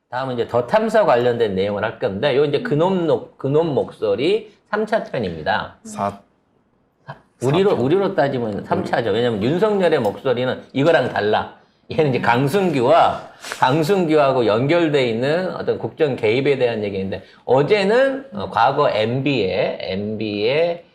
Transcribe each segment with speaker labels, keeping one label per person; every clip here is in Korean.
Speaker 1: 다음은 이제 더 탐사 관련된 내용을 할 건데, 요 이제 그놈 목소리 3차 편입니다. 우리로 따지면 3차죠. 왜냐면 윤석열의 목소리는 이거랑 달라. 얘는 이제 강승규하고 연결돼 있는 어떤 국정 개입에 대한 얘기인데, 어제는 과거 MB의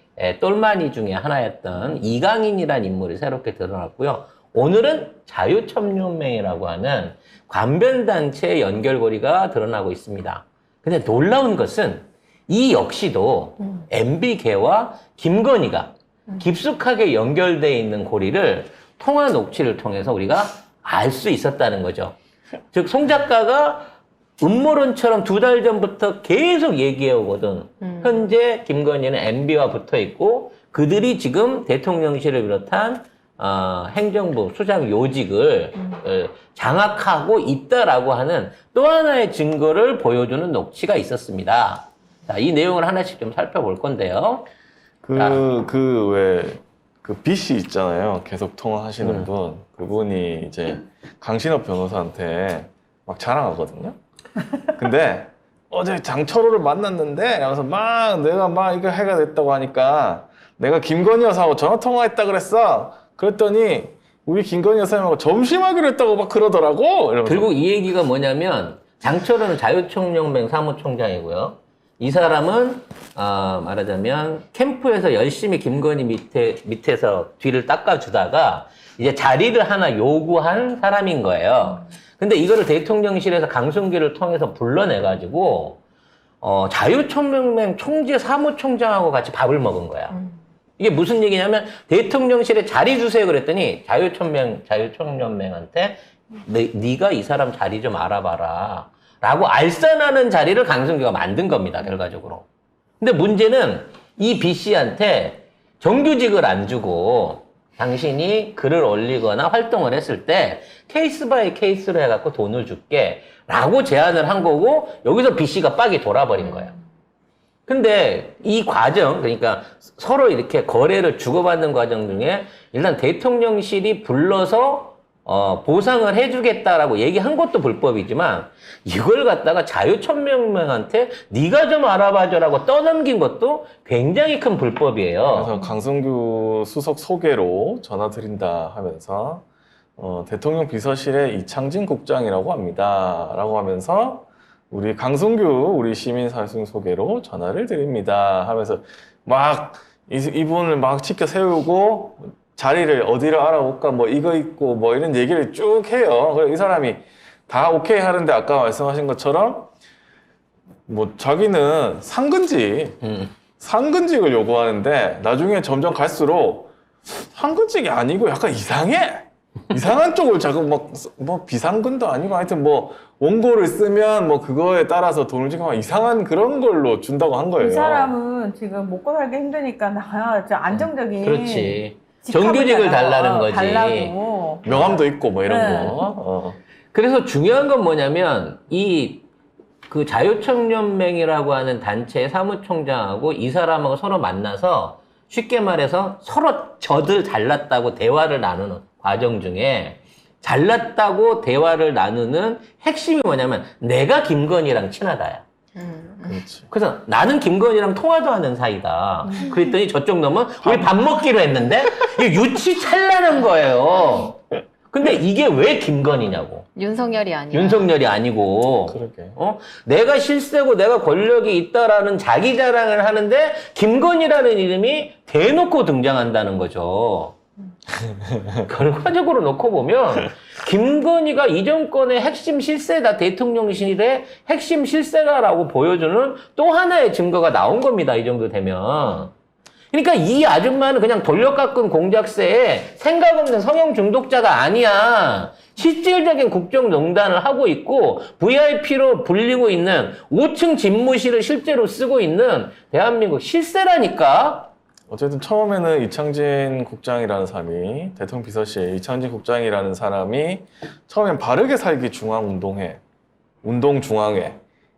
Speaker 1: 똘마니 중에 하나였던 이강인이라는 인물이 새롭게 드러났고요. 오늘은 자유청년맹이라고 하는 관변단체의 연결고리가 드러나고 있습니다. 근데 놀라운 것은 이 역시도 MB계와 김건희가 깊숙하게 연결되어 있는 고리를 통화 녹취를 통해서 우리가 알 수 있었다는 거죠. 즉, 송 작가가 음모론처럼 2달 전부터 계속 얘기해 오거든. 현재 김건희는 MB와 붙어 있고 그들이 지금 대통령실을 비롯한 행정부 수장 요직을 장악하고 있다라고 하는 또 하나의 증거를 보여주는 녹취가 있었습니다. 자, 이 내용을 하나씩 좀 살펴볼 건데요.
Speaker 2: 그 B씨 있잖아요. 계속 통화하시는 분. 그분이 이제 강신업 변호사한테 막 자랑하거든요. 근데 어제 장철호를 만났는데, 그래서 내가 이거 해가 됐다고 하니까 내가 김건희 여사하고 전화 통화했다 그랬어. 그랬더니 우리 김건희 여사님하고 점심하기로 했다고 막 그러더라고. 이러면서.
Speaker 1: 결국 이 얘기가 뭐냐면 장철호는 자유청년맹 사무총장이고요. 이 사람은 말하자면 캠프에서 열심히 김건희 밑에서 뒤를 닦아주다가 이제 자리를 하나 요구한 사람인 거예요. 근데 이거를 대통령실에서 강승규를 통해서 불러내가지고 자유청년맹 총재 사무총장하고 같이 밥을 먹은 거야. 이게 무슨 얘기냐면 대통령실에 자리 주세요 그랬더니 자유청년맹한테 네가 이 사람 자리 좀 알아봐라 라고 알선하는 자리를 강승규가 만든 겁니다, 결과적으로. 근데 문제는 이 B씨한테 정규직을 안 주고 당신이 글을 올리거나 활동을 했을 때 케이스 바이 케이스로 해갖고 돈을 줄게 라고 제안을 한 거고, 여기서 B씨가 빡이 돌아버린 거예요. 근데 이 과정, 그러니까 서로 이렇게 거래를 주고받는 과정 중에 일단 대통령실이 불러서 보상을 해주겠다라고 얘기한 것도 불법이지만 이걸 갖다가 자유청년맹한테 네가 좀 알아봐줘라고 떠넘긴 것도 굉장히 큰 불법이에요.
Speaker 2: 그래서 강승규 수석 소개로 전화드린다 하면서 대통령 비서실에 이창진 국장이라고 합니다. 라고 하면서 우리 강승규 시민사회생 소개로 전화를 드립니다 하면서 막 이분을 막 치켜 세우고 자리를 어디를 알아볼까 뭐 이거 있고 뭐 이런 얘기를 쭉 해요. 그래서 이 사람이 다 오케이 하는데 아까 말씀하신 것처럼 뭐 자기는 상근직을 요구하는데 나중에 점점 갈수록 상근직이 아니고 약간 이상한 쪽을 자꾸 뭐 비상근도 아니고 하여튼 뭐 원고를 쓰면 뭐 그거에 따라서 돈을 지금 이상한 그런 걸로 준다고 한 거예요.
Speaker 3: 이 사람은 지금 먹고 살기 힘드니까 좀 안정적인
Speaker 1: 그렇지. 정규직을 달라는 거지.
Speaker 3: 달라고.
Speaker 2: 명함도 있고 뭐 이런 거.
Speaker 1: 그래서 중요한 건 뭐냐면 그 자유청년맹이라고 하는 단체의 사무총장하고 이 사람하고 서로 만나서 쉽게 말해서 서로 저들 잘났다고 대화를 나누는 과정 중에 잘났다고 대화를 나누는 핵심이 뭐냐면 내가 김건희랑 친하다야.
Speaker 2: 그렇지.
Speaker 1: 그래서 나는 김건희랑 통화도 하는 사이다. 그랬더니 저쪽 놈은 우리 밥 먹기로 했는데 이게 유치찬란한 거예요. 근데 이게 왜 김건희냐고.
Speaker 4: 윤석열이
Speaker 1: 아니고.
Speaker 2: 그러게.
Speaker 1: 내가 실세고 내가 권력이 있다라는 자기 자랑을 하는데 김건희라는 이름이 대놓고 등장한다는 거죠. 결과적으로 놓고 보면 김건희가 이 정권의 핵심 실세다, 대통령실의 핵심 실세다라고 보여주는 또 하나의 증거가 나온 겁니다. 이 정도 되면. 그러니까 이 아줌마는 그냥 돌려깎은 공작새에 생각 없는 성형 중독자가 아니야. 실질적인 국정농단을 하고 있고 VIP로 불리고 있는 5층 집무실을 실제로 쓰고 있는 대한민국 실세라니까.
Speaker 2: 어쨌든 처음에는 이창진 국장이라는 사람이 대통령 비서실 이창진 국장이라는 사람이 처음엔 바르게 살기 운동중앙회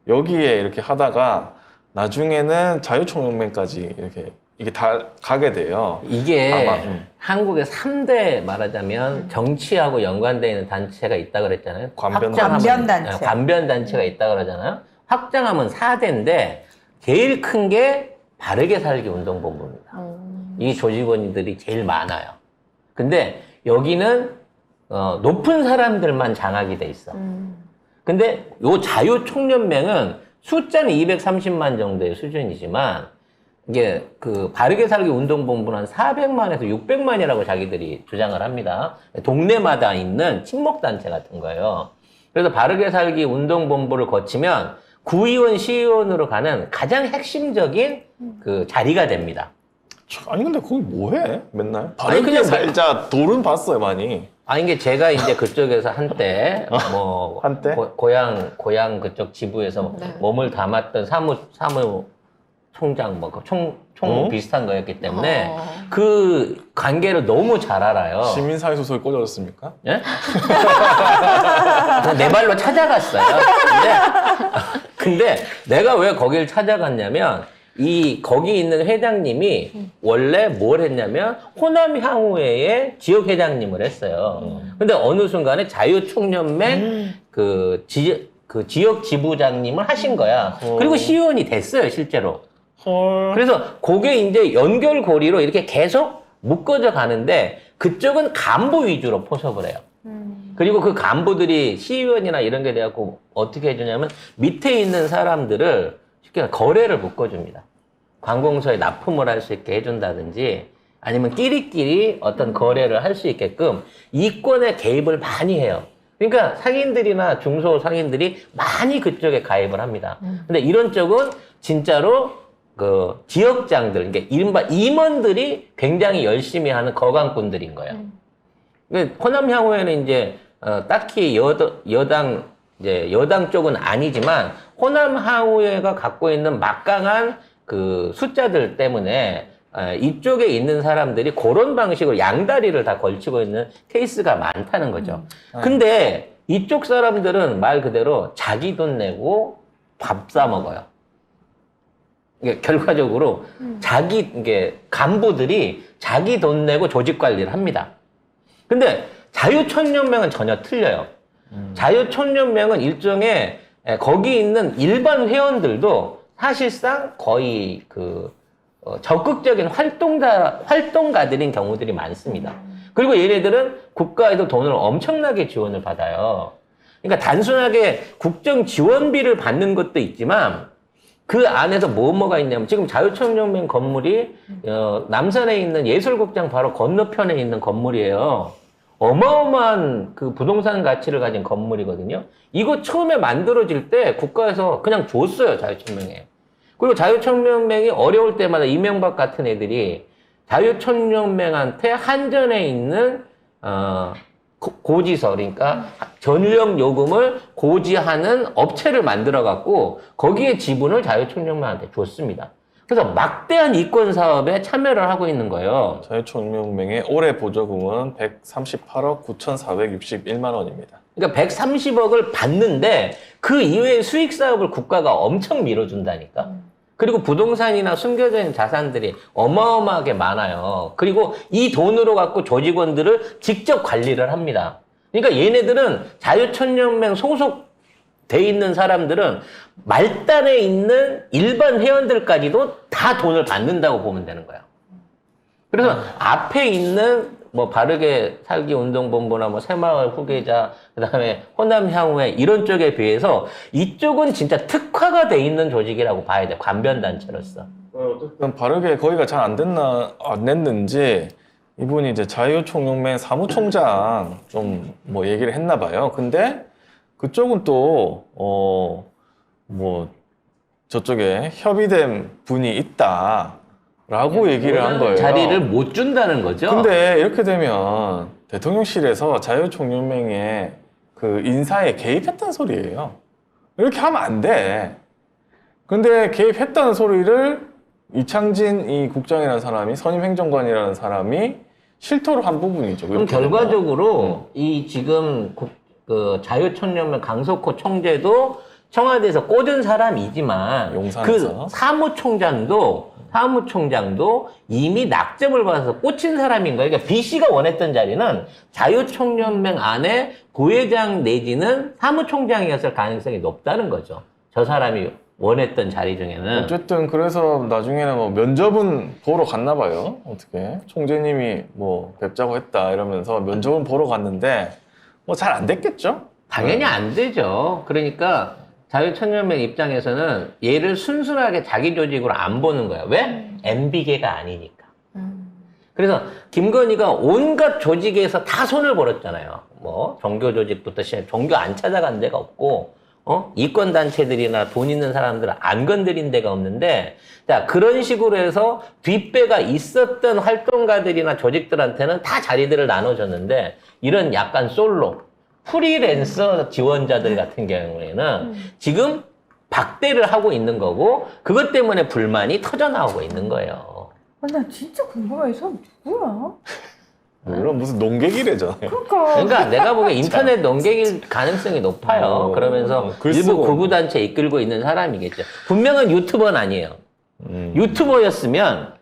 Speaker 2: 여기에 이렇게 하다가 나중에는 자유총연맹까지 이렇게 이게 다 가게 돼요.
Speaker 1: 이게
Speaker 2: 아마,
Speaker 1: 한국의 3대 말하자면 정치하고 연관되어 있는 단체가 있다 그랬잖아요.
Speaker 3: 관변단체.
Speaker 1: 관변단체가 있다 그러잖아요. 확장하면 4대인데 제일 큰 게 바르게 살기 운동본부입니다. 이 조직원들이 제일 많아요. 근데 여기는 높은 사람들만 장악이 돼 있어. 근데 요 자유총연맹은 숫자는 230만 정도의 수준이지만 이게 그 바르게 살기 운동본부는 한 400만에서 600만이라고 자기들이 주장을 합니다. 동네마다 있는 친목단체 같은 거예요. 그래서 바르게 살기 운동본부를 거치면 구의원, 시의원으로 가는 가장 핵심적인 그 자리가 됩니다.
Speaker 2: 아니 근데 거기 뭐해? 맨날?
Speaker 1: 아니,
Speaker 2: 바르게
Speaker 1: 그냥
Speaker 2: 살자 돌은 봤어요 많이.
Speaker 1: 아니, 이게 제가 이제 그쪽에서 한때, 뭐,
Speaker 2: 한때?
Speaker 1: 고향 그쪽 지부에서
Speaker 3: 네.
Speaker 1: 몸을 담았던 사무총장, 뭐, 총 비슷한 거였기 때문에 그 관계를 너무 잘 알아요.
Speaker 2: 시민사회 소속에 꽂아졌습니까?
Speaker 1: 예? 그냥 내 발로 찾아갔어요. 근데 내가 왜 거길 찾아갔냐면, 거기 있는 회장님이 원래 뭘 했냐면 호남 향후회의 지역 회장님을 했어요. 근데 어느 순간에 자유총연맹 그 지역 지부장님을 하신 거야. 그리고 시의원이 됐어요, 실제로.
Speaker 2: 헐.
Speaker 1: 그래서 그게 이제 연결고리로 이렇게 계속 묶어져 가는데 그쪽은 간부 위주로 포섭을 해요. 그리고 그 간부들이 시의원이나 이런 게 돼갖고 어떻게 해주냐면 밑에 있는 사람들을 쉽게 말해 거래를 묶어줍니다. 관공서에 납품을 할 수 있게 해준다든지 아니면 끼리끼리 어떤 거래를 할 수 있게끔 이권에 개입을 많이 해요. 그러니까 상인들이나 중소 상인들이 많이 그쪽에 가입을 합니다. 근데 이런 쪽은 진짜로 그 지역장들, 그러니까 이른바 임원들이 굉장히 열심히 하는 거강꾼들인 거예요. 그러니까 호남 향후에는 이제 딱히 여당 쪽은 아니지만 호남 향후회가 갖고 있는 막강한 그 숫자들 때문에 이쪽에 있는 사람들이 그런 방식으로 양다리를 다 걸치고 있는 케이스가 많다는 거죠. 근데 이쪽 사람들은 말 그대로 자기 돈 내고 밥 사 먹어요. 이게 결과적으로 이게 간부들이 자기 돈 내고 조직 관리를 합니다. 근데 자유총연맹은 전혀 틀려요. 자유총연맹은 일종의 거기 있는 일반 회원들도 사실상 거의 적극적인 활동가들인 경우들이 많습니다. 그리고 얘네들은 국가에도 돈을 엄청나게 지원을 받아요. 그러니까 단순하게 국정 지원비를 받는 것도 있지만 그 안에서 뭐가 있냐면 지금 자유총연맹 건물이 남산에 있는 예술극장 바로 건너편에 있는 건물이에요. 어마어마한 그 부동산 가치를 가진 건물이거든요. 이거 처음에 만들어질 때 국가에서 그냥 줬어요, 자유총연맹에. 그리고 자유총연맹이 어려울 때마다 이명박 같은 애들이 자유총연맹한테 한전에 있는 고지서, 그러니까 전력 요금을 고지하는 업체를 만들어 갖고 거기에 지분을 자유총연맹한테 줬습니다. 그래서 막대한 이권 사업에 참여를 하고 있는 거예요.
Speaker 2: 자유총연맹의 올해 보조금은 138억 9,461만 원입니다.
Speaker 1: 그러니까 130억을 받는데 그 이외의 수익 사업을 국가가 엄청 밀어준다니까. 그리고 부동산이나 숨겨져 있는 자산들이 어마어마하게 많아요. 그리고 이 돈으로 갖고 조직원들을 직접 관리를 합니다. 그러니까 얘네들은 자유총연맹 소속돼 있는 사람들은 말단에 있는 일반 회원들까지도 다 돈을 받는다고 보면 되는 거야. 그래서 앞에 있는 뭐 바르게 살기 운동본부나 뭐 새마을 후계자, 그다음에 호남 향후회 이런 쪽에 비해서 이쪽은 진짜 특화가 돼 있는 조직이라고 봐야 돼. 관변단체로서.
Speaker 2: 어쨌든 바르게 거기가 잘 안 됐는지 이분이 이제 자유총연맹 사무총장 좀 뭐 얘기를 했나 봐요. 근데 그쪽은 또 뭐 저쪽에 협의된 분이 있다라고 얘기를 한 거예요.
Speaker 1: 자리를 못 준다는 거죠.
Speaker 2: 근데 이렇게 되면 대통령실에서 자유총연맹의 그 인사에 개입했다는 소리예요. 이렇게 하면 안 돼. 근데 개입했다는 소리를 이창진 이 국장이라는 사람이 선임 행정관이라는 사람이 실토를 한 부분이죠.
Speaker 1: 그럼 결과적으로 이 지금 그 자유총연맹 강석호 총재도 청와대에서 꽂은 사람이지만
Speaker 2: 용산에서.
Speaker 1: 그 사무총장도 사무총장도 이미 낙점을 받아서 꽂힌 사람인 거예요. 그러니까 B 씨가 원했던 자리는 자유총연맹 안에 부회장 내지는 사무총장이었을 가능성이 높다는 거죠. 저 사람이 원했던 자리 중에는.
Speaker 2: 어쨌든 그래서 나중에는 뭐 면접은 보러 갔나 봐요. 어떻게 총재님이 뭐 뵙자고 했다 이러면서 면접은 보러 갔는데 뭐 잘 안 됐겠죠?
Speaker 1: 당연히 안 되죠. 그러니까 자유총연맹 입장에서는 얘를 순순하게 자기 조직으로 안 보는 거야. 왜? MB계가 아니니까. 그래서 김건희가 온갖 조직에서 다 손을 벌었잖아요. 뭐 종교 조직부터 시작, 종교 안 찾아간 데가 없고, 이권 단체들이나 돈 있는 사람들은 안 건드린 데가 없는데, 자 그런 식으로 해서 뒷배가 있었던 활동가들이나 조직들한테는 다 자리들을 나눠줬는데, 이런 약간 솔로 프리랜서 지원자들 같은 경우에는 지금 박대를 하고 있는 거고, 그것 때문에 불만이 터져나오고 있는 거예요.
Speaker 3: 나 진짜 궁금해. 이 사람 누구야?
Speaker 2: 물론 무슨 농객이래잖아요.
Speaker 1: 그러니까 내가 보기엔 인터넷 농객일 가능성이 높아요. 그러면서
Speaker 2: 글
Speaker 1: 일부
Speaker 2: 쓰고.
Speaker 1: 구구단체 이끌고 있는 사람이겠죠. 분명은 유튜버는 아니에요. 유튜버였으면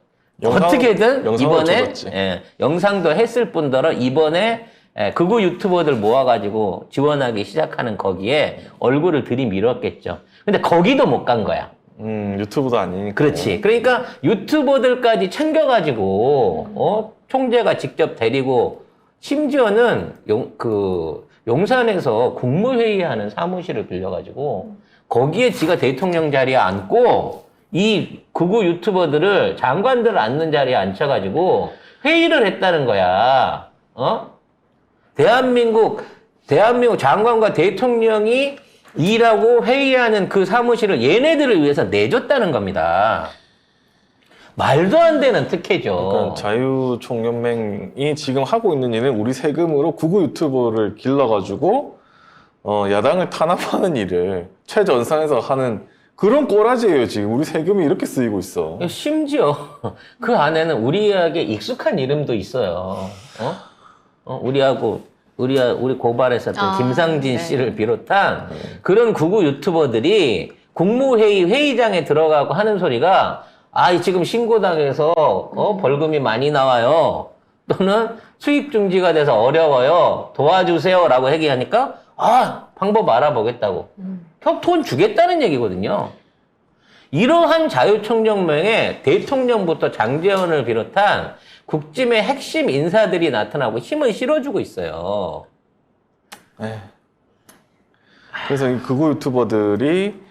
Speaker 1: 어떻게든
Speaker 2: 영상으로
Speaker 1: 이번에
Speaker 2: 찍었지.
Speaker 1: 영상도 했을 뿐더러 이번에 극우 유튜버들 모아가지고 지원하기 시작하는 거기에 얼굴을 들이밀었겠죠. 근데 거기도 못 간 거야.
Speaker 2: 유튜브도 아니니까.
Speaker 1: 그렇지. 그러니까 유튜버들까지 챙겨가지고 총재가 직접 데리고, 심지어는 용산에서 국무회의하는 사무실을 빌려가지고 거기에 지가 대통령 자리에 앉고 이 극우 유튜버들을 장관들을 앉는 자리에 앉혀가지고 회의를 했다는 거야. 대한민국 장관과 대통령이 일하고 회의하는 그 사무실을 얘네들을 위해서 내줬다는 겁니다. 말도 안 되는 특혜죠.
Speaker 2: 그러니까 자유총연맹이 지금 하고 있는 일은 우리 세금으로 극우 유튜버를 길러가지고 야당을 탄압하는 일을 최전선에서 하는 그런 꼬라지예요. 지금 우리 세금이 이렇게 쓰이고 있어.
Speaker 1: 심지어 그 안에는 우리에게 익숙한 이름도 있어요. 우리 고발했었던 김상진 씨를 비롯한 그런 극우 유튜버들이 국무회의 회의장에 들어가고 하는 소리가, 지금 신고당해서 벌금이 많이 나와요. 또는 수입 중지가 돼서 어려워요. 도와주세요라고 얘기하니까 방법 알아보겠다고. 돈 주겠다는 얘기거든요. 이러한 자유총연맹에 대통령부터 장제원을 비롯한 국짐의 핵심 인사들이 나타나고 힘을 실어주고 있어요.
Speaker 2: 그래서 이 극우 유튜버들이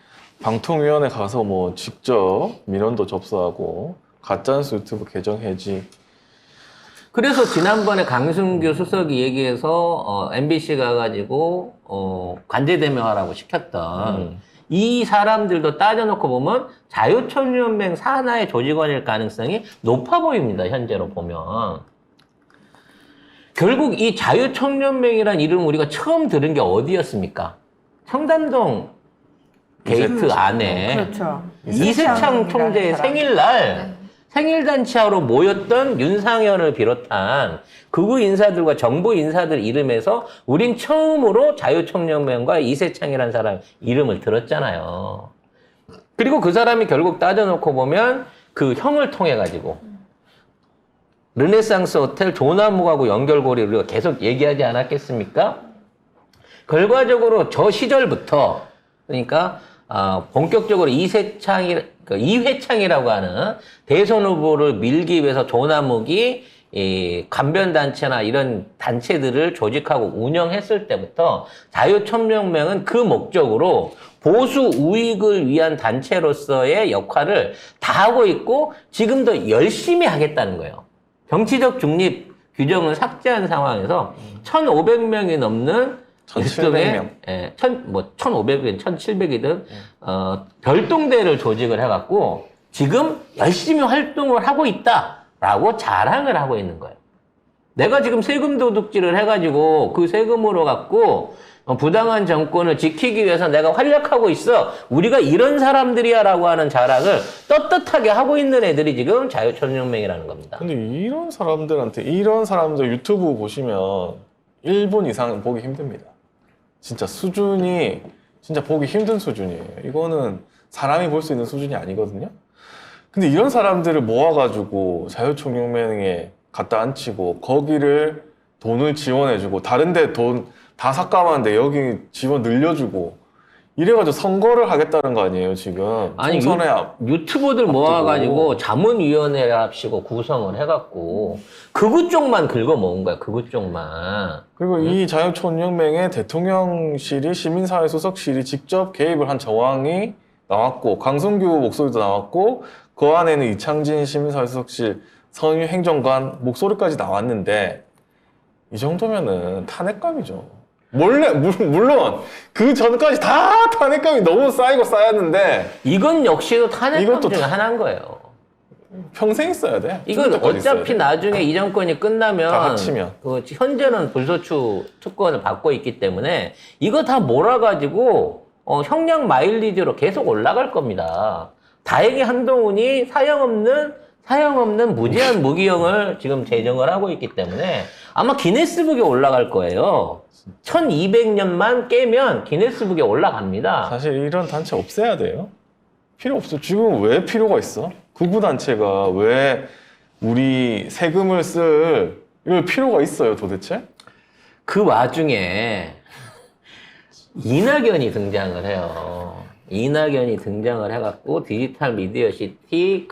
Speaker 2: 방통위원회 가서 뭐 직접 민원도 접수하고 가짜뉴스 유튜브 계정 해지.
Speaker 1: 그래서 지난번에 강승규 수석이 얘기해서 MBC 가가지고 관제대명하라고 시켰던 이 사람들도 따져놓고 보면 자유총연맹 산하의 조직원일 가능성이 높아 보입니다. 현재로 보면. 결국 이 자유총연맹이라는 이름 우리가 처음 들은 게 어디였습니까? 청담동 게이트 안에
Speaker 3: 그렇죠.
Speaker 1: 이세창 총재의 생일날 생일잔치하러 모였던 윤상현을 비롯한 극우 인사들과 정부 인사들 이름에서 우린 처음으로 자유총연맹과 이세창이라는 사람 이름을 들었잖아요. 그리고 그 사람이 결국 따져놓고 보면 그 형을 통해 가지고 르네상스 호텔 조나무하고 연결고리를 우리가 계속 얘기하지 않았겠습니까? 결과적으로 저 시절부터, 그러니까 본격적으로 이회창이라고 하는 대선 후보를 밀기 위해서 조나묵이 관변단체나 이런 단체들을 조직하고 운영했을 때부터 자유총연맹은 그 목적으로 보수 우익을 위한 단체로서의 역할을 다 하고 있고 지금도 열심히 하겠다는 거예요. 정치적 중립 규정을 삭제한 상황에서 1,500명이 넘는
Speaker 2: 1,700명.
Speaker 1: 1,500이든 1,700이든 별동대를 조직을 해갖고 지금 열심히 활동을 하고 있다라고 자랑을 하고 있는 거예요. 내가 지금 세금 도둑질을 해가지고 그 세금으로 갖고 부당한 정권을 지키기 위해서 내가 활약하고 있어. 우리가 이런 사람들이야라고 하는 자랑을 떳떳하게 하고 있는 애들이 지금 자유총연맹이라는 겁니다.
Speaker 2: 근데 이런 사람들 유튜브 보시면 1분 이상 보기 힘듭니다. 진짜 수준이 진짜 보기 힘든 수준이에요. 이거는 사람이 볼 수 있는 수준이 아니거든요. 근데 이런 사람들을 모아가지고 자유총연맹에 갖다 앉히고 거기를 돈을 지원해주고 다른데 돈 다 삭감하는데 여기 지원 늘려주고 이래가지고 선거를 하겠다는 거 아니에요 지금?
Speaker 1: 아니
Speaker 2: 총선에
Speaker 1: 유튜버들 모아가지고 자문위원회 합시고 구성을 해갖고 극우 쪽만 긁어 모은 거야. 극우 쪽만.
Speaker 2: 그리고 이 자유총연맹에 대통령실이 시민사회 수석실이 직접 개입을 한 정황이 나왔고 강성규 목소리도 나왔고 그 안에는 이창진 시민사회 수석실 선임 행정관 목소리까지 나왔는데 이 정도면은 탄핵감이죠. 물론 그 전까지 다 탄핵감이 너무 쌓이고 쌓였는데
Speaker 1: 이건 역시도 탄핵감
Speaker 2: 이것도
Speaker 1: 중에 하나인 거예요.
Speaker 2: 평생 있어야 돼.
Speaker 1: 이건
Speaker 2: 죽을 때까지 있어야
Speaker 1: 어차피
Speaker 2: 돼.
Speaker 1: 나중에 이 정권이 끝나면
Speaker 2: 다 합치면.
Speaker 1: 그 현재는 불소추 특권을 받고 있기 때문에 이거 다 몰아가지고 형량 마일리지로 계속 올라갈 겁니다. 다행히 한동훈이 사형 없는 무제한 무기형을 지금 제정을 하고 있기 때문에 아마 기네스북에 올라갈 거예요. 1200년만 깨면 기네스북에 올라갑니다.
Speaker 2: 사실 이런 단체 없애야 돼요. 필요 없어. 지금 왜 필요가 있어? 극우 단체가 왜 우리 세금을 쓸 이럴 필요가 있어요, 도대체?
Speaker 1: 그 와중에 이낙연이 등장을 해요. 이낙연이 등장을 해갖고 디지털 미디어 시티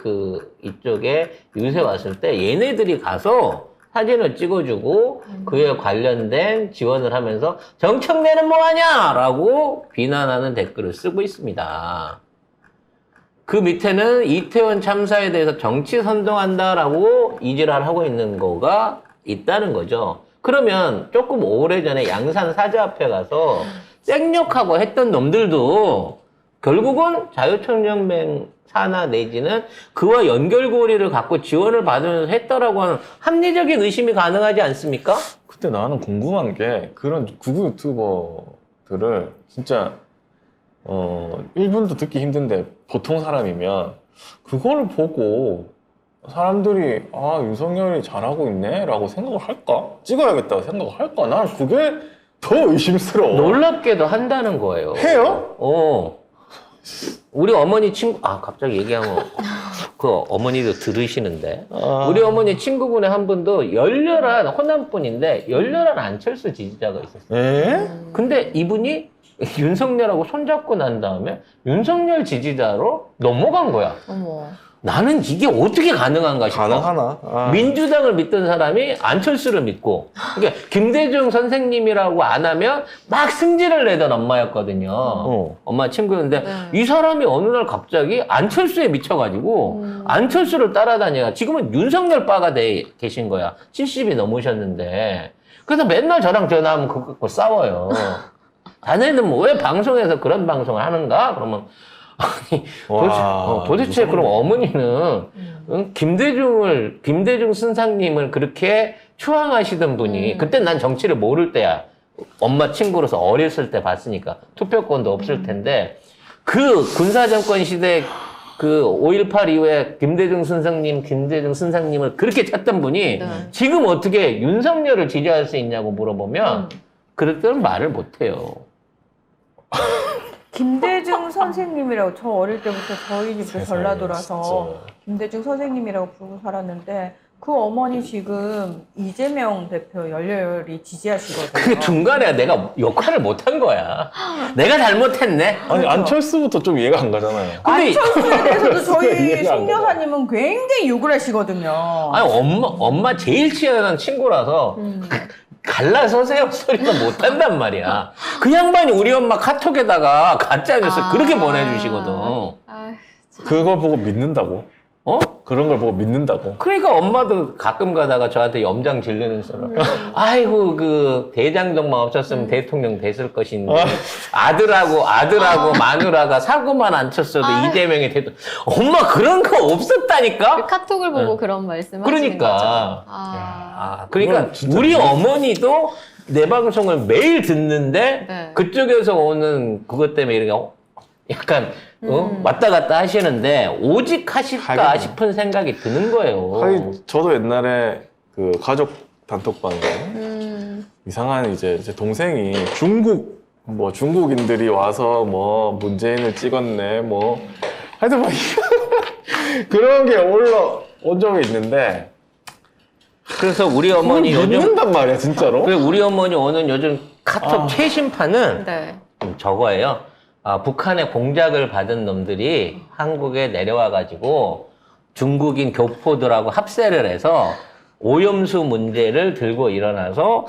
Speaker 1: 이쪽에 유세 왔을 때 얘네들이 가서 사진을 찍어주고 그에 관련된 지원을 하면서 정청래는 뭐하냐! 라고 비난하는 댓글을 쓰고 있습니다. 그 밑에는 이태원 참사에 대해서 정치 선동한다라고 이지랄 하고 있는 거가 있다는 거죠. 그러면 조금 오래전에 양산 사자 앞에 가서 쌩욕하고 했던 놈들도 결국은 자유총연맹 산하 내지는 그와 연결고리를 갖고 지원을 받으면서 했다라고 하는 합리적인 의심이 가능하지 않습니까?
Speaker 2: 그때 나는 궁금한 게 그런 극우 유튜버들을 진짜 1분도 듣기 힘든데 보통 사람이면 그걸 보고 사람들이 아 윤석열이 잘하고 있네 라고 생각을 할까? 찍어야겠다고 생각을 할까? 난 그게 더 의심스러워.
Speaker 1: 놀랍게도 한다는 거예요.
Speaker 2: 해요?
Speaker 1: 우리 어머니 갑자기 얘기하면 그 어머니도 들으시는데
Speaker 2: 아.
Speaker 1: 우리 어머니 친구분의 한 분도 열렬한 호남분인데 열렬한 안철수 지지자가 있었어요.
Speaker 2: 에?
Speaker 1: 근데 이분이 윤석열하고 손잡고 난 다음에 윤석열 지지자로 넘어간 거야.
Speaker 4: 어머.
Speaker 1: 나는 이게 어떻게 가능한가 싶어.
Speaker 2: 가능하나? 아.
Speaker 1: 민주당을 믿던 사람이 안철수를 믿고, 그러니까 김대중 선생님이라고 안 하면 막 승질을 내던 엄마였거든요. 엄마 친구였는데
Speaker 4: 네.
Speaker 1: 이 사람이 어느 날 갑자기 안철수에 미쳐가지고 안철수를 따라다녀. 지금은 윤석열 바가 돼 계신 거야. 70이 넘으셨는데. 그래서 맨날 저랑 전화하면 그거 갖고 싸워요. 자네는 뭐 왜 방송에서 그런 방송을 하는가? 그러면 아니 도대체 그럼 어머니는 김대중 선생님을 그렇게 추앙하시던 분이 그때 난 정치를 모를 때야. 엄마 친구로서 어렸을 때 봤으니까 투표권도 없을 텐데 그 군사정권 시대 그 5.18 이후에 김대중 선생님을 그렇게 찾던 분이
Speaker 4: 네.
Speaker 1: 지금 어떻게 윤석열을 지지할 수 있냐고 물어보면 그랬더니 말을 못해요.
Speaker 3: 김대중 선생님이라고 저 어릴 때부터 저희 집도
Speaker 2: 세상에,
Speaker 3: 전라도라서
Speaker 2: 진짜.
Speaker 3: 김대중 선생님이라고 부르고 살았는데 그 어머니 지금 이재명 대표 열렬히 지지하시거든요.
Speaker 1: 그 중간에 내가 역할을 못한 거야. 내가 잘못했네.
Speaker 2: 아니 안철수부터 좀 이해가 안 가잖아요.
Speaker 1: 근데
Speaker 3: 안철수에 대해서도 저희
Speaker 2: 이해가 안
Speaker 3: 송 여사님은 굉장히 욕을 하시거든요.
Speaker 1: 아니 엄마 제일 친한 친구라서 갈라서세요 소리가 못한단 말이야. 그 양반이 우리 엄마 카톡에다가 가짜뉴스 그렇게 보내주시거든.
Speaker 4: 아,
Speaker 2: 그걸 보고 믿는다고? 그런 걸 보고 믿는다고?
Speaker 1: 그러니까 엄마도 가끔 가다가 저한테 염장 지르는 소리. 아이고 그 대장동만 없었으면 대통령 됐을 것인데 아들하고 마누라가 사고만 안 쳤어도 이재명이 대통령. 엄마 그런 거 없었다니까.
Speaker 4: 그 카톡을 보고 그런 말씀하시는
Speaker 1: 그러니까.
Speaker 4: 거죠.
Speaker 1: 그러니까
Speaker 2: 이건 진짜
Speaker 1: 우리 어머니도 내 방송을 매일 듣는데
Speaker 4: 네.
Speaker 1: 그쪽에서 오는 그것 때문에 이렇게 약간 왔다 갔다 하시는데 오직 하실까
Speaker 2: 하겠네.
Speaker 1: 싶은 생각이 드는 거예요.
Speaker 2: 하긴 저도 옛날에 그 가족 단톡방에 이상한 이제 제 동생이 중국인들이 와서 뭐 문재인을 찍었네 뭐 하여튼 막 그런 게 올라온 적이 있는데
Speaker 1: 그래서 우리 어머니
Speaker 2: 그걸
Speaker 1: 요즘
Speaker 2: 믿는단 말이야 진짜로.
Speaker 1: 그래 우리 어머니 오는 요즘 카톡
Speaker 2: 아.
Speaker 1: 최신판은
Speaker 4: 네.
Speaker 1: 저거예요. 북한의 공작을 받은 놈들이 한국에 내려와가지고 중국인 교포들하고 합세를 해서 오염수 문제를 들고 일어나서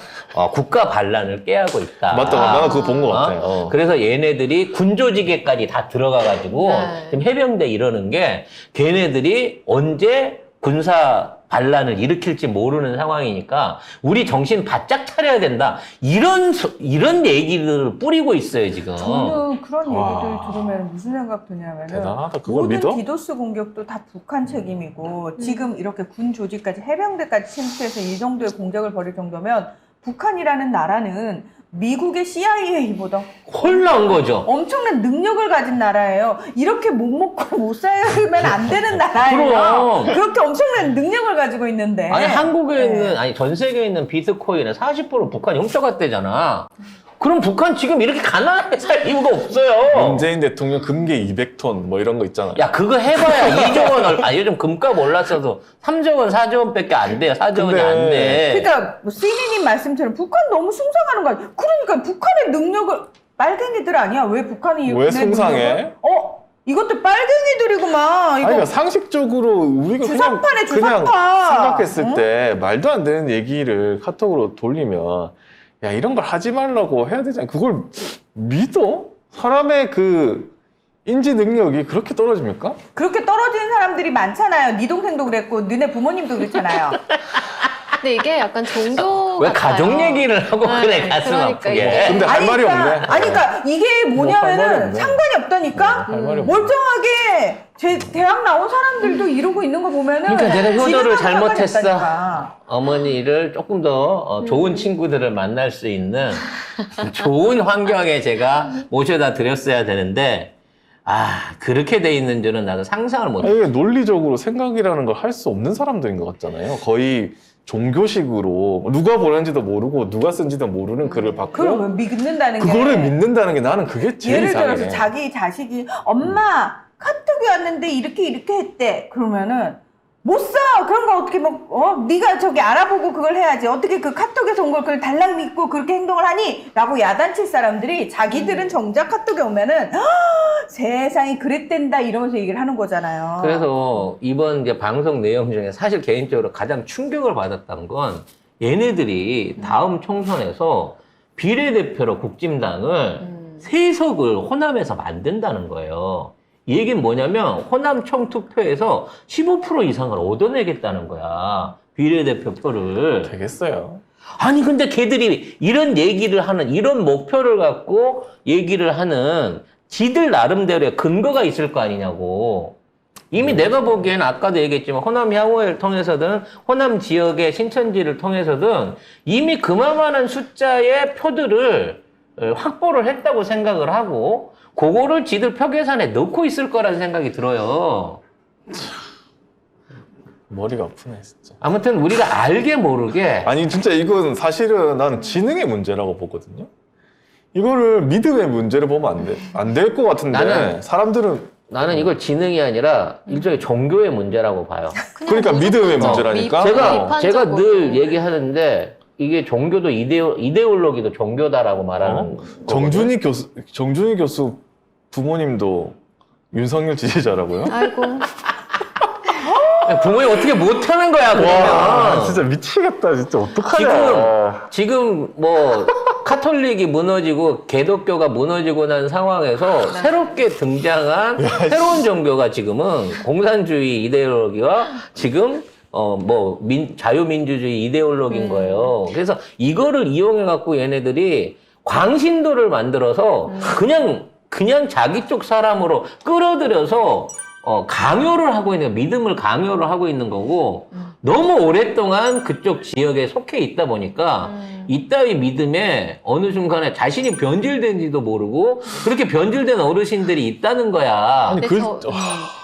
Speaker 1: 국가 반란을 깨하고 있다.
Speaker 2: 맞다, 나는 그거 본 것 같아.
Speaker 1: 그래서 얘네들이 군조직에까지 다 들어가가지고
Speaker 4: 네.
Speaker 1: 지금 해병대 이러는 게 걔네들이 언제 군사 반란을 일으킬지 모르는 상황이니까 우리 정신 바짝 차려야 된다. 이런 얘기를 뿌리고 있어요 지금.
Speaker 3: 저는 그런 얘기들
Speaker 2: 와.
Speaker 3: 들으면 무슨 생각 드냐면은
Speaker 2: 대단하다. 그걸
Speaker 3: 모든
Speaker 2: 믿어?
Speaker 3: 디도스 공격도 다 북한 책임이고 지금 이렇게 군 조직까지 해병대까지 침투해서 이 정도의 공격을 벌일 정도면 북한이라는 나라는 미국의 CIA보다
Speaker 1: 훨 나은 거죠.
Speaker 3: 엄청난 능력을 가진 나라예요. 이렇게 못 먹고 못 살면 안 되는 나라예요.
Speaker 1: 그럼.
Speaker 3: 그렇게 엄청난 능력을 가지고 있는데.
Speaker 1: 아니 한국에
Speaker 3: 네.
Speaker 1: 있는 아니 전 세계에 있는 비트코인의 40% 북한이 훔쳐갔대잖아. 그럼 북한 지금 이렇게 가난하게 살 이유가 없어요.
Speaker 2: 문재인 대통령 금괴 200톤 뭐 이런 거 있잖아.
Speaker 1: 야 그거 해봐야 2조 원, 요즘 금값 올랐어도 3조 원, 4조 원밖에 안 돼요. 4조 원이
Speaker 2: 근데
Speaker 1: 안 돼.
Speaker 3: 그러니까 뭐 시니님 말씀처럼 북한 너무 숭상하는 거 아니야? 그러니까 북한의 능력을 빨갱이들 아니야? 왜 북한이
Speaker 2: 왜
Speaker 3: 내
Speaker 2: 숭상해?
Speaker 3: 능력을? 이것도 빨갱이들이구만.
Speaker 2: 아니,
Speaker 3: 이거
Speaker 2: 그러니까 상식적으로 우리가
Speaker 3: 주사파네,
Speaker 2: 그냥
Speaker 3: 주사파.
Speaker 2: 생각했을
Speaker 3: 응?
Speaker 2: 때 말도 안 되는 얘기를 카톡으로 돌리면 야 이런 걸 하지 말라고 해야 되잖아. 그걸 믿어? 사람의 그 인지 능력이 그렇게 떨어집니까?
Speaker 3: 그렇게 떨어지는 사람들이 많잖아요. 네 동생도 그랬고 너네 부모님도 그렇잖아요.
Speaker 4: 근데 이게 약간 종교
Speaker 1: 왜
Speaker 4: 같아요.
Speaker 1: 가족 얘기를 하고
Speaker 4: 네,
Speaker 1: 그래 가슴
Speaker 4: 그러니까
Speaker 1: 아프게.
Speaker 4: 이게.
Speaker 2: 근데 할 말이 없네.
Speaker 3: 아니 그러니까 이게
Speaker 2: 할 말이
Speaker 3: 뭐냐면은
Speaker 2: 없네.
Speaker 3: 상관이 없다니까.
Speaker 2: 할 말이 없네.
Speaker 3: 멀쩡하게 제 대학 나온 사람들도 이러고 있는 거 보면은
Speaker 1: 그러니까 내가 효도를
Speaker 3: 지금하고 상관이
Speaker 1: 잘못했어.
Speaker 3: 없다니까.
Speaker 1: 어머니를 조금 더 좋은 친구들을 만날 수 있는 좋은 환경에 제가 모셔다 드렸어야 되는데 그렇게 돼 있는 줄은 나도 상상을 못
Speaker 2: 아니, 이게 논리적으로 생각이라는 걸 할 수 없는 사람들인 것 같잖아요. 거의 종교식으로 누가 보낸지도 모르고 누가 쓴지도 모르는 글을 받고
Speaker 3: 그럼 믿는다는 게
Speaker 2: 그거를 믿는다는 게 나는 그게 제일
Speaker 3: 예를
Speaker 2: 이상해.
Speaker 3: 들어서 자기 자식이 엄마 카톡이 왔는데 이렇게 했대. 그러면은 못 써. 그런 거 어떻게 네가 저기 알아보고 그걸 해야지. 어떻게 그 카톡에서 온 걸 그걸 달랑 믿고 그렇게 행동을 하니? 라고 야단칠 사람들이 자기들은 정작 카톡에 오면은 세상이 그랬댄다 이러면서 얘기를 하는 거잖아요.
Speaker 1: 그래서 이번 이제 방송 내용 중에 사실 개인적으로 가장 충격을 받았던 건 얘네들이 다음 총선에서 비례대표로 국진당을 세석을 호남에서 만든다는 거예요. 이 얘기는 뭐냐면 호남청 투표에서 15% 이상을 얻어내겠다는 거야. 비례대표 표를.
Speaker 2: 되겠어요.
Speaker 1: 아니 근데 걔들이 이런 얘기를 하는 이런 목표를 갖고 얘기를 하는 지들 나름대로의 근거가 있을 거 아니냐고. 이미 내가 보기에는 아까도 얘기했지만 호남 향후를 통해서든 호남 지역의 신천지를 통해서든 이미 그만한 숫자의 표들을 확보를 했다고 생각을 하고 그거를 지들 표 계산에 넣고 있을 거라는 생각이 들어요.
Speaker 2: 머리가 아프네 진짜.
Speaker 1: 아무튼 우리가 알게 모르게
Speaker 2: 아니 진짜 이건 사실은 나는 지능의 문제라고 보거든요. 이거를 믿음의 문제를 보면 안 될 것 같은데
Speaker 1: 나는-
Speaker 2: 사람들은
Speaker 1: 나는 이걸 지능이 아니라 일종의 종교의 문제라고 봐요.
Speaker 2: 그러니까 믿음의 문제라니까.
Speaker 1: 제가 늘 얘기하는데 이게 종교도 이데올로기도 종교다라고 말하는
Speaker 2: 정준희 교수 부모님도 윤석열 지지자라고요?
Speaker 4: 아이고.
Speaker 1: 부모님 어떻게 못하는 거야
Speaker 2: 와
Speaker 1: 그러면.
Speaker 2: 진짜 미치겠다 진짜 어떡하냐.
Speaker 1: 지금 뭐 카톨릭이 무너지고 개독교가 무너지고 난 상황에서 새롭게 등장한 새로운 종교가 지금은 공산주의 이데올로기와 지금 자유민주주의 이데올로기인 거예요. 그래서 이거를 이용해 갖고 얘네들이 광신도를 만들어서 그냥 자기 쪽 사람으로 끌어들여서 강요를 하고 있는, 믿음을 강요를 하고 있는 거고, 너무 오랫동안 그쪽 지역에 속해 있다 보니까, 이따위 믿음에 어느 순간에 자신이 변질된지도 모르고, 그렇게 변질된 어르신들이 있다는 거야.
Speaker 2: 아니,
Speaker 4: 근데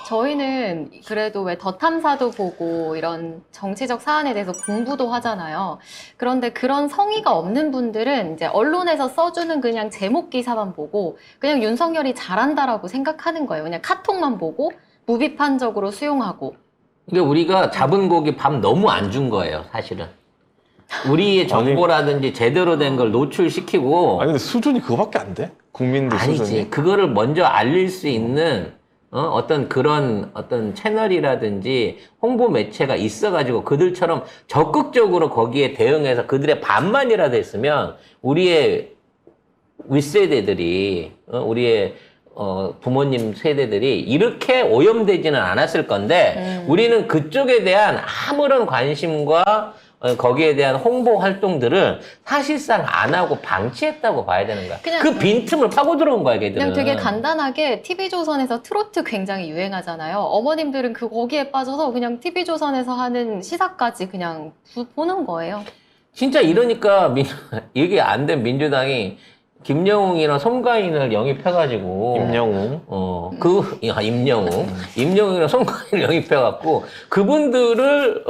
Speaker 4: 저희는 그래도 왜 더 탐사도 보고 이런 정치적 사안에 대해서 공부도 하잖아요. 그런데 그런 성의가 없는 분들은 이제 언론에서 써주는 그냥 제목 기사만 보고 그냥 윤석열이 잘한다라고 생각하는 거예요. 그냥 카톡만 보고 무비판적으로 수용하고.
Speaker 1: 그러니까 우리가 잡은 고기 밥 너무 안 준 거예요, 사실은. 우리의 정보라든지 제대로 된 걸 노출시키고.
Speaker 2: 아니 근데 수준이 그거밖에 안 돼? 국민들
Speaker 1: 아니지.
Speaker 2: 수준이?
Speaker 1: 그거를 먼저 알릴 수 있는 어떤 그런 어떤 채널이라든지 홍보 매체가 있어가지고 그들처럼 적극적으로 거기에 대응해서 그들의 반만이라도 했으면 우리의 윗세대들이 우리의 부모님 세대들이 이렇게 오염되지는 않았을 건데 우리는 그쪽에 대한 아무런 관심과 거기에 대한 홍보 활동들을 사실상 안 하고 방치했다고 봐야 되는 거야.
Speaker 4: 그냥-
Speaker 1: 그 빈틈을 파고 들어온 거야, 걔들은.
Speaker 4: 그냥 되게 간단하게 TV조선에서 트로트 굉장히 유행하잖아요. 어머님들은 거기에 빠져서 그냥 TV조선에서 하는 시사까지 그냥 보는 거예요.
Speaker 1: 진짜 이러니까 이게 안 된 민주당이 김영웅이나 송가인을 영입해가지고
Speaker 2: 임영웅.
Speaker 1: 임영웅이나 송가인을 영입해갖고 그분들을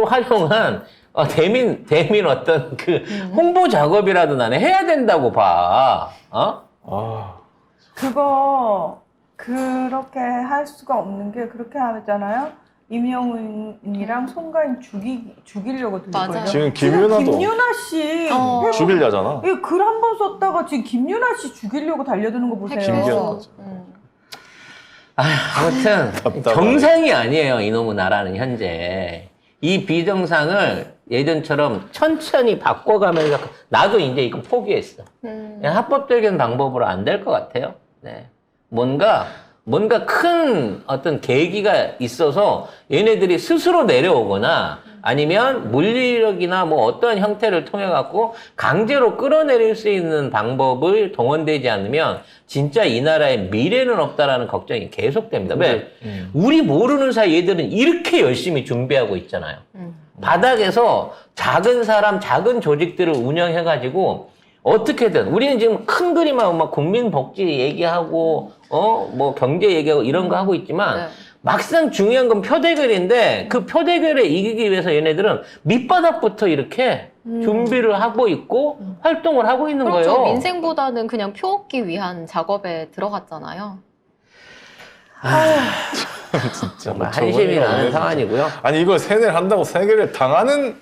Speaker 1: 활용한 대민 어떤 그 홍보 작업이라도 나는 해야 된다고 봐.
Speaker 2: 아,
Speaker 3: 그거 그렇게 할 수가 없는 게 그렇게 하잖아요. 임영웅이랑 송가인 죽이려고 들고
Speaker 4: 맞아요.
Speaker 2: 지금 김윤아도
Speaker 3: 김윤아 씨
Speaker 2: 죽이려잖아.
Speaker 3: 글 한 번 썼다가 지금 김윤아 씨 죽이려고 달려드는 거 보세요.
Speaker 2: 김기현.
Speaker 1: 아무튼
Speaker 2: 답답하네.
Speaker 1: 정상이 아니에요, 이놈의 나라는 현재. 이 비정상을 예전처럼 천천히 바꿔가면서 나도 이제 이거 포기했어. 그냥 합법적인 방법으로 안 될 것 같아요. 네. 뭔가 큰 어떤 계기가 있어서 얘네들이 스스로 내려오거나 아니면 물리력이나 뭐 어떤 형태를 통해 갖고 강제로 끌어내릴 수 있는 방법을 동원되지 않으면 진짜 이 나라의 미래는 없다라는 걱정이 계속됩니다. 왜? 우리 모르는 사이 얘들은 이렇게 열심히 준비하고 있잖아요. 바닥에서 작은 사람, 작은 조직들을 운영해가지고 어떻게든 우리는 지금 큰 그림하고 막 국민 복지 얘기하고 뭐 경제 얘기하고 이런 거 하고 있지만
Speaker 4: 네.
Speaker 1: 막상 중요한 건 표대결인데 그 표대결에 이기기 위해서 얘네들은 밑바닥부터 이렇게 준비를 하고 있고 활동을 하고 있는
Speaker 4: 그렇죠.
Speaker 1: 거예요.
Speaker 4: 민생보다는 그냥 표 얻기 위한 작업에 들어갔잖아요.
Speaker 1: 정말 한심이 나는 상황이고요.
Speaker 2: 아니 이걸 세뇌를 한다고 세뇌를 당하는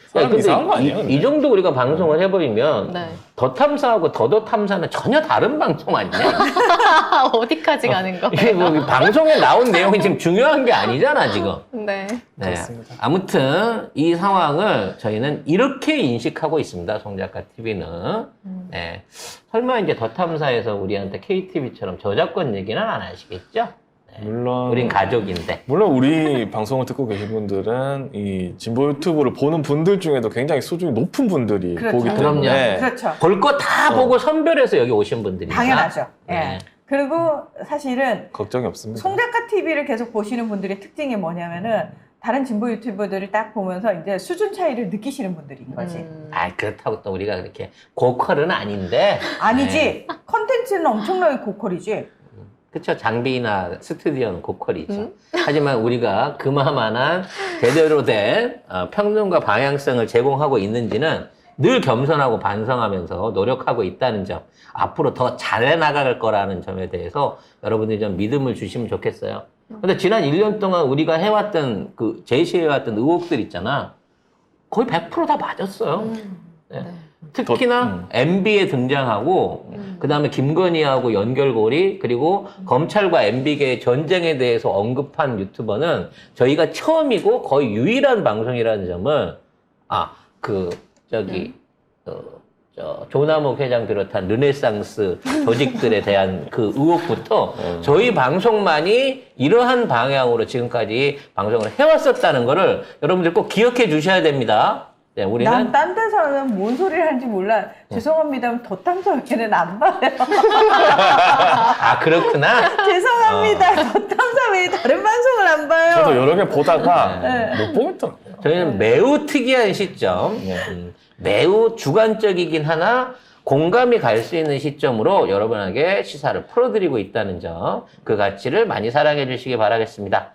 Speaker 2: 사람 이상한 거 아니에요?
Speaker 1: 이 정도 우리가 방송을 해버리면
Speaker 4: 네.
Speaker 1: 더 탐사하고 더더 탐사는 전혀 다른 방송 아니냐?
Speaker 4: 어디까지 가는
Speaker 1: 이게
Speaker 4: 거예요?
Speaker 1: 뭐 방송에 나온 내용이 지금 중요한 게 아니잖아 지금.
Speaker 4: 네.
Speaker 1: 네.
Speaker 2: 그렇습니다.
Speaker 1: 아무튼 이 상황을 저희는 이렇게 인식하고 있습니다. 송작가 TV는. 네. 설마 이제 더 탐사에서 우리한테 KTV처럼 저작권 얘기는 안 하시겠죠?
Speaker 2: 물론
Speaker 1: 우린 가족인데.
Speaker 2: 물론 우리 방송을 듣고 계신 분들은 이 진보 유튜브를 보는 분들 중에도 굉장히 수준이 높은 분들이
Speaker 3: 그렇죠.
Speaker 2: 보기 때문에
Speaker 3: 그렇죠.
Speaker 1: 볼 거 다 보고 선별해서 여기 오신 분들이니까.
Speaker 3: 당연하죠. 예.
Speaker 1: 네.
Speaker 3: 그리고 사실은
Speaker 2: 걱정이 없습니다.
Speaker 3: 송작가 TV를 계속 보시는 분들의 특징이 뭐냐면은 다른 진보 유튜버들을 딱 보면서 이제 수준 차이를 느끼시는 분들인 거지.
Speaker 1: 아, 그렇다고 또 우리가 그렇게 고퀄은 아닌데.
Speaker 3: 아니지. 컨텐츠는 엄청나게 고퀄이지.
Speaker 1: 그쵸. 장비나 스튜디오는 고퀄이죠. 하지만 우리가 그만한 제대로 된 평등과 방향성을 제공하고 있는지는 늘 겸손하고 반성하면서 노력하고 있다는 점, 앞으로 더 잘해나갈 거라는 점에 대해서 여러분들이 좀 믿음을 주시면 좋겠어요. 근데 지난 1년 동안 우리가 해왔던 제시해왔던 의혹들 있잖아. 거의 100% 다 맞았어요. 네. 특히나 MB에 등장하고 그다음에 김건희하고 연결고리 그리고 검찰과 MB계의 전쟁에 대해서 언급한 유튜버는 저희가 처음이고 거의 유일한 방송이라는 점을 조남욱 회장 비롯한 르네상스 조직들에 대한 그 의혹부터 저희 방송만이 이러한 방향으로 지금까지 방송을 해왔었다는 거를 여러분들 꼭 기억해 주셔야 됩니다. 네, 우리는
Speaker 3: 난 딴 데서는 뭔 소리를 하는지 몰라. 죄송합니다. 더 탐사회는 안 봐요.
Speaker 1: 아 그렇구나.
Speaker 3: 죄송합니다. 더 탐사 외에 다른 방송을 안 봐요.
Speaker 2: 저도 여러 개 보다가
Speaker 3: 네.
Speaker 2: 못 보겠더라고요.
Speaker 1: 저희는 매우 특이한 시점, 매우 주관적이긴 하나 공감이 갈 수 있는 시점으로 여러분에게 시사를 풀어드리고 있다는 점, 그 가치를 많이 사랑해 주시기 바라겠습니다.